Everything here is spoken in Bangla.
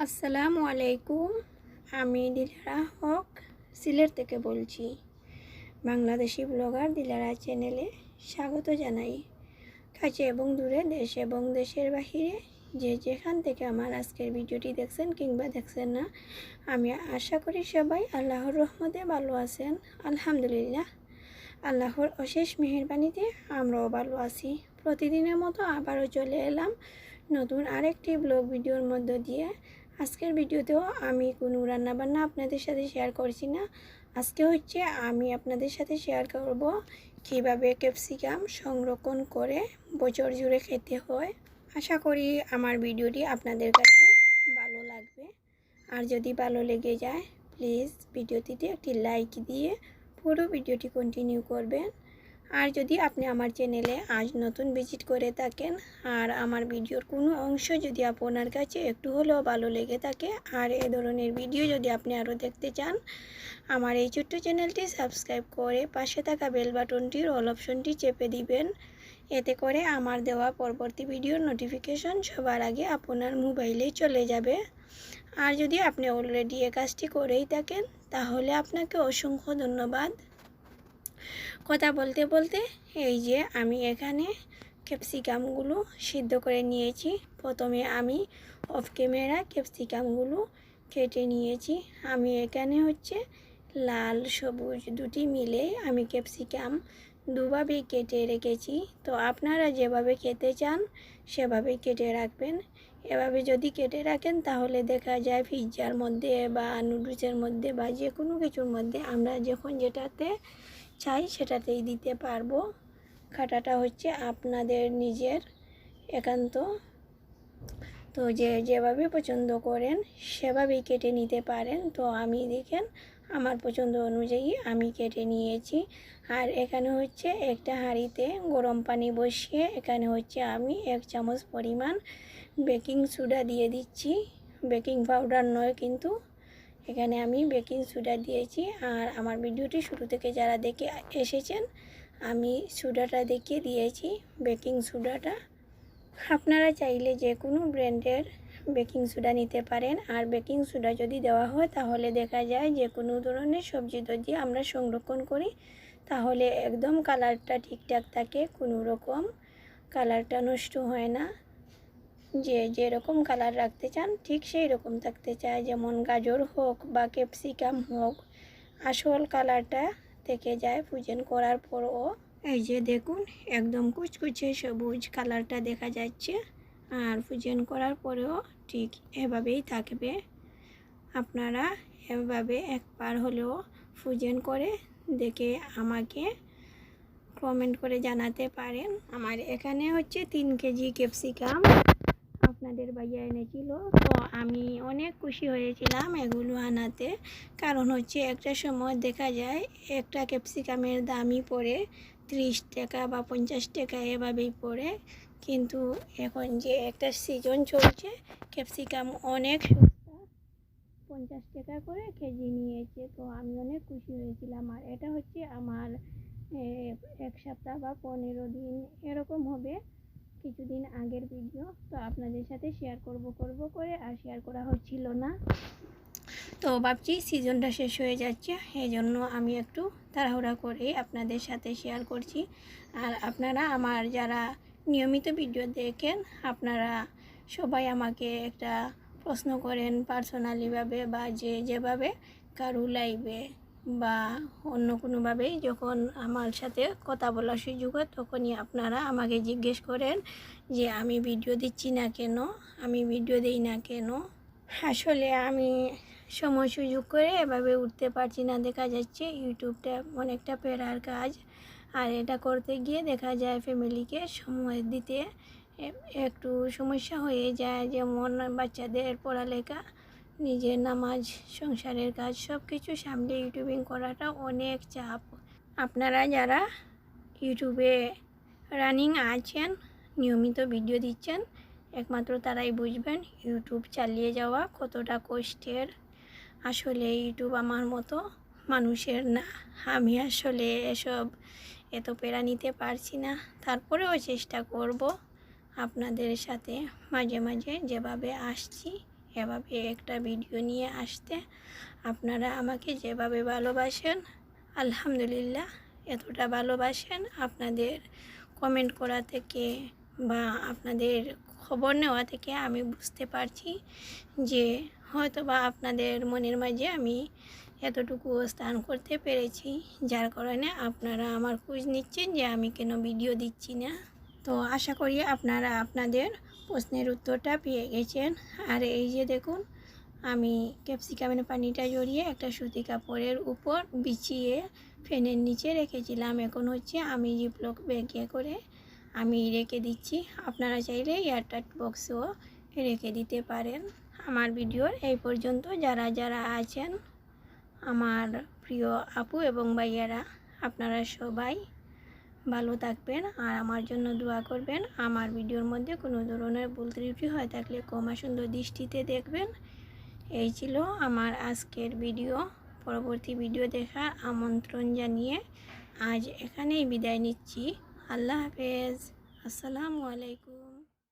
আসসালামু আলাইকুম। আমি দিলারা হক সিলেট থেকে বলছি। বাংলাদেশি ব্লগার দিলারা চ্যানেলে স্বাগত জানাই। কাছে এবং দূরে, দেশ এবং দেশের বাহিরে যে যেখান থেকে আমার আজকের ভিডিওটি দেখছেন কিংবা দেখছেন না, আমি আশা করি সবাই আল্লাহর রহমতে ভালো আছেন। আলহামদুলিল্লাহ, আল্লাহর অশেষ মেহেরবানিতে আমরাও ভালো আছি। প্রতিদিনের মতো আবারও চলে এলাম নতুন আরেকটি ব্লগ ভিডিওর মধ্য দিয়ে। আজকের ভিডিওতেও আমি কোনো রান্নাবান্না আপনাদের সাথে শেয়ার করছি না। আজকে আমি আপনাদের সাথে শেয়ার করব কীভাবে ক্যাপসিকাম সংরক্ষণ করে বছর জুড়ে খেতে হয়। আশা করি আমার ভিডিওটি আপনাদের কাছে ভালো লাগবে। আর যদি ভালো লেগে যায় প্লিজ ভিডিওটিতে একটি লাইক দিয়ে পুরো ভিডিওটি কন্টিনিউ করবেন। আর যদি আপনি আমার চ্যানেলে আজ নতুন ভিজিট করে থাকেন আর আমার ভিডিওর কোনো অংশ যদি আপনার কাছে একটু হলেও ভালো লেগে থাকে আর এ ধরনের ভিডিও যদি আপনি আরও দেখতে চান, আমার এই ছোট্ট চ্যানেলটি সাবস্ক্রাইব করে পাশে থাকা বেল বাটনটির অল অপশনটি চেপে দিবেন। এতে করে আমার দেওয়া পরবর্তী ভিডিওর নোটিফিকেশন সবার আগে আপনার মোবাইলে চলে যাবে। আর যদি আপনি অলরেডি এ কাজটি করেই থাকেন তাহলে আপনাকে অসংখ্য ধন্যবাদ। কথা বলতে বলতে এই যে আমি এখানে ক্যাপসিকামগুলো সিদ্ধ করে নিয়েছি। প্রথমে আমি অফ ক্যামেরা ক্যাপসিকামগুলো কেটে নিয়েছি। আমি এখানে লাল সবুজ দুটি মিলে আমি ক্যাপসিকাম দুভাবে কেটে রেখেছি। তো আপনারা যেভাবে খেতে চান সেভাবে কেটে রাখবেন। এভাবে যদি কেটে রাখেন তাহলে দেখা যায় পিৎজার মধ্যে বা নুডলসের মধ্যে বা যে কোনো কিছুর মধ্যে আমরা যখন যেটাতে চাই সেটাতেই দিতে পারবো। কাটাটা আপনাদের নিজের একান্ত। তো যেভাবে পছন্দ করেন সেভাবেই কেটে নিতে পারেন। তো আমি দেখেন আমার পছন্দ অনুযায়ী আমি কেটে নিয়েছি। আর এখানে একটা হাঁড়িতে গরম পানি বসিয়ে এখানে আমি 1 চামচ পরিমাণ বেকিং সোডা দিয়ে দিচ্ছি। বেকিং পাউডার নয় কিন্তু, এখানে আমি বেকিং সোডা দিয়েছি। আর আমার ভিডিওটি শুরু থেকে যারা দেখে এসেছেন আমি সোডাটা দেখিয়ে দিয়েছি, বেকিং সোডাটা। আপনারা চাইলে যে কোনো ব্র্যান্ডের বেকিং সোডা নিতে পারেন। আর বেকিং সোডা যদি দেওয়া হয় তাহলে দেখা যায় যে কোনো ধরনের সবজি যদি আমরা সংরক্ষণ করি তাহলে একদম কালারটা ঠিকঠাক থাকে, কোনো রকম কালারটা নষ্ট হয় না। যেরকম কালার রাখতে চান ঠিক সেই রকম থাকতে চায়, যেমন গাজর হোক বা ক্যাপসিকাম হোক, আসল কালারটা থেকে যায় ফ্রোজেন করার পরও। এই যে দেখুন একদম কুচকুচে সবুজ কালারটা দেখা যাচ্ছে। আর ফ্রোজেন করার পরেও ঠিক এভাবেই থাকবে। আপনারা এভাবে একবার হলেও ফ্রোজেন করে দেখে আমাকে কমেন্ট করে জানাতে পারেন। আমার এখানে 3 কেজি ক্যাপসিকাম আপনাদের ভাইয়া এনেছিল। তো আমি অনেক খুশি হয়েছিলাম এগুলো আনাতে, কারণ একটা সময় দেখা যায় একটা ক্যাপসিকামের দামই পড়ে 30 টাকা বা 50 টাকা এভাবেই পড়ে। কিন্তু এখন যে একটা সিজন চলছে ক্যাপসিকাম অনেক সস্তা, 50 টাকা করে কেজি নিয়েছে। তো আমি অনেক খুশি হয়েছিলাম। আর এটা আমার 1 সপ্তাহ বা 15 দিন এরকম হবে, কিছুদিন আগের ভিডিও। তো আপনাদের সাথে শেয়ার করব করে আর শেয়ার করা হচ্ছিল না। তো ভাবছি সিজনটা শেষ হয়ে যাচ্ছে, এই জন্য আমি একটু তাড়াহুড়া করে আপনাদের সাথে শেয়ার করছি। আর আপনারা আমার যারা নিয়মিত ভিডিও দেখেন আপনারা সবাই আমাকে একটা প্রশ্ন করেন পার্সোনালিভাবে বা যেভাবে কারু লাইভে বা অন্য কোনোভাবেই যখন আমার সাথে কথা বলার সুযোগ হয় তখনই আপনারা আমাকে জিজ্ঞেস করেন যে আমি ভিডিও দিচ্ছি না কেন, আমি ভিডিও দিই না কেন। আসলে আমি সময় সুযোগ করে এভাবে উঠতে পারছি না। দেখা যাচ্ছে ইউটিউবটা অনেকটা পেরার কাজ। আর এটা করতে গিয়ে দেখা যায় ফ্যামিলিকে সময় দিতে একটু সমস্যা হয়ে যায়, যেমন বাচ্চাদের পড়ালেখা, নিজের নামাজ, সংসারের কাজ সব কিছু সামলে ইউটিউবিং করাটা অনেক চাপ। আপনারা যারা ইউটিউবে রানিং আছেন, নিয়মিত ভিডিও দিচ্ছেন, একমাত্র তারাই বুঝবেন ইউটিউব চালিয়ে যাওয়া কতটা কষ্টের। আসলে ইউটিউব আমার মতো মানুষের না। আমি আসলে এত পেরা নিতে পারছি না। তারপরেও চেষ্টা করব আপনাদের সাথে মাঝে মাঝে যেভাবে আসছি এভাবে একটা ভিডিও নিয়ে আসতে। আপনারা আমাকে যেভাবে ভালোবাসেন, আলহামদুলিল্লাহ এতটা ভালোবাসেন, আপনাদের কমেন্ট করা থেকে বা আপনাদের খবর নেওয়া থেকে আমি বুঝতে পারছি যে হয়তো বা আপনাদের মনের মাঝে আমি এতটুকু স্থান করতে পেরেছি, যার কারণে আপনারা আমার খোঁজ নিচ্ছেন যে আমি কেন ভিডিও দিচ্ছি না। তো আশা করি আপনারা আপনাদের প্রশ্নের উত্তরটা পেয়ে গেছেন। আর এই যে দেখুন, আমি ক্যাপসিকামের পানিটা জড়িয়ে একটা সুতি কাপড়ের উপর বিছিয়ে ফ্যানের নিচে রেখেছিলাম। এখন হচ্ছে আমি জিপলক ব্যাগে করে আমি রেখে দিচ্ছি। আপনারা চাইলে এয়ারটাইট বক্সেও রেখে দিতে পারেন। আমার ভিডিওর এই পর্যন্ত যারা যারা আছেন আমার প্রিয় আপু এবং ভাইয়ারা, আপনারা সবাই ভালো থাকবেন আর আমার জন্য দোয়া করবেন। আমার ভিডিওর মধ্যে কোনো ধরনের ভুল ত্রুটি হয়ে থাকলে ক্ষমা সুন্দর দৃষ্টিতে দেখবেন। এই ছিল আমার আজকের ভিডিও। পরবর্তী ভিডিও দেখার আমন্ত্রণ জানিয়ে আজ এখানেই বিদায় নিচ্ছি। আল্লাহ হাফেজ। আসসালামু আলাইকুম।